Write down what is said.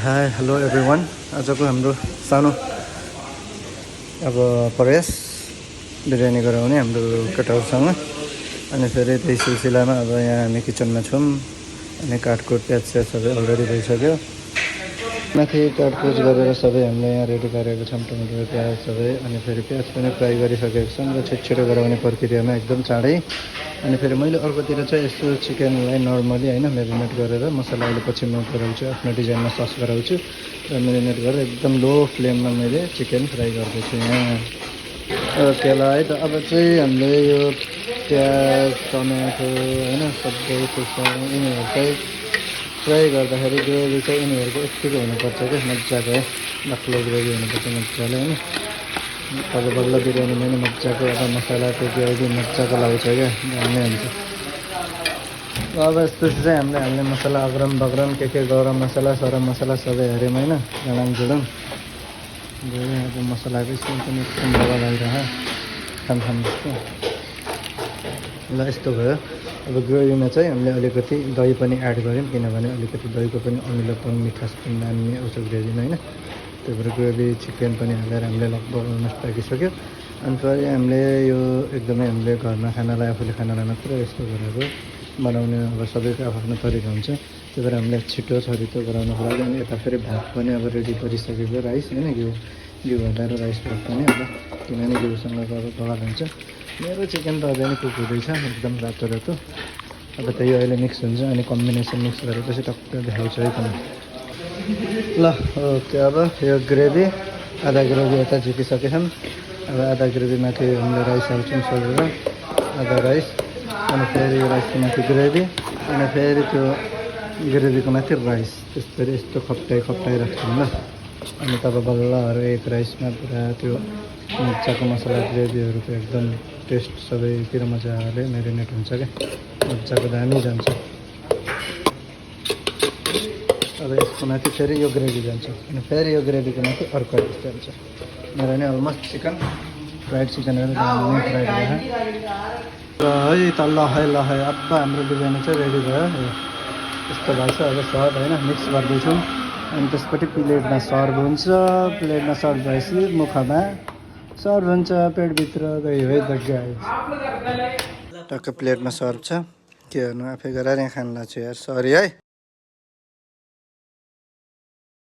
Hi hello everyone. आजको हाम्रो सानो अब प्रयास बिरयानी गराउने हाम्रो केटाहरूसँग। अनि फेरि त्यही सिलसिलामा अब यहाँ हामी किचनमा छौँ। अनि काटकुट प्याज सबै अलरेडी भइसक्यो। माथि काटकुट गरेर सबै हामीले यहाँ रेडी पारेको छौँ, टमाटर प्याज सबै। अनि फेरि प्याज पनि फ्राई गरिसकेको छौँ र छिटो गराउने प्रक्रियामा एकदम चाँडै। अनि फेरि मैले अर्कोतिर चाहिँ यस्तो चिकनलाई नर्मली होइन मेरिनेट गरेर मसला अहिले पछि म गराउँछु, आफ्नो डिजाइनमा सस गराउँछु र मेरिनेट गरेर एकदम लो फ्लेममा मैले चिकन फ्राई गर्दैछु यहाँ। ओके ल है त। अब चाहिँ हामीले यो प्याज टमाटो होइन सबै यिनीहरू चाहिँ फ्राई गर्दाखेरि ग्रेभी चाहिँ यिनीहरूको यत्तिकै हुनुपर्छ क्या, मजाको है, बाक्लो ग्रेभी हुनुपर्छ मजाले होइन। अब बल्ल बिरयानीमा नि मजाको अब मसलाको ग्रेभी मजाको लगाउँछ क्या, दामी हुन्छ। अब यसपछि चाहिँ हामीले हाल्ने मसला अग्रम बग्रम के गरम मसला सरम मसला सबै हेऱ्यौँ होइन, जडाङ जुडुङ अब मसलाको स्मेल पनि एकदम बगा भइरह खाम जस्तो। ल यस्तो भयो। अब ग्रेभीमा चाहिँ हामीले अलिकति दही पनि एड गऱ्यौँ, किनभने अलिकति दहीको पनि अमिलोपन मिठास पनि नानी आउँछ ग्रेभीमा होइन। त्यही भएर ग्रेभी चिकन पनि हालेर हामीले लगभग अलमोस्ट पाकिसक्यो। अनि फेरि हामीले यो एकदमै हामीले घरमा खानालाई आफूले खानालाई मात्र यस्तो गरेर बनाउने अब सबैको आफ्नो तरिका हुन्छ। त्यही भएर हामीले छिटो छरितो गराउनको लागि। अनि यता फेरि भात पनि अब रेडी गरिसकेको राइस होइन, घिउ हालेर राइस भात पनि अब किनभने घिउसँग अब बगाल हुन्छ। मेरो चिकन त अझै नै कुक हुँदैछ एकदम रातो रातो। अब त्यही अहिले मिक्स हुन्छ अनि कम्बिनेसन मिक्स गरेपछि टक्क देखाउँछु है त। ल ओके। अब यो ग्रेभी आधा ग्रेभी यता झिकिसकेछौँ। अब आधा ग्रेभीमाथि हामीले राइस हाल्छौँ सोलेर, आधा राइस। अनि फेरि राइसको माथि ग्रेभी, अनि फेरि त्यो ग्रेभीको माथि राइस, त्यसरी यस्तो खप्टाइ राख्छौँ ल। अनि तब बल्ल हरेक राइसमा पुरा त्यो मजाको मसला ग्रेभीहरूको एकदम टेस्ट सबैतिर मजाले मेरिनेट हुन्छ क्या, मजाको दामी जान्छ। अब यसको माथि फेरि यो ग्रेभी जान्छ, अनि फेरि यो ग्रेभीको माथि अर्को राइस जान्छ। मेरो नि अलमोस्ट चिकन फ्राइड चिकनहरू दामी फ्राइड भयो है त। ल है अब हाम्रो बिरयानी चाहिँ रेडी भयो। यस्तो भएको छ। अब सर्भ होइन मिक्स गर्दैछौँ। अनि त्यसपछि प्लेटमा सर्भ हुन्छ। प्लेटमा सर्भ भएपछि मुखमा सर्भ हुन्छ, पेटभित्र गयो है त गाइस। टक्क प्लेटमा सर्भ छ। के गर्नु, आफै गरेर यहाँ खानु लाग्छ यार, सरी है।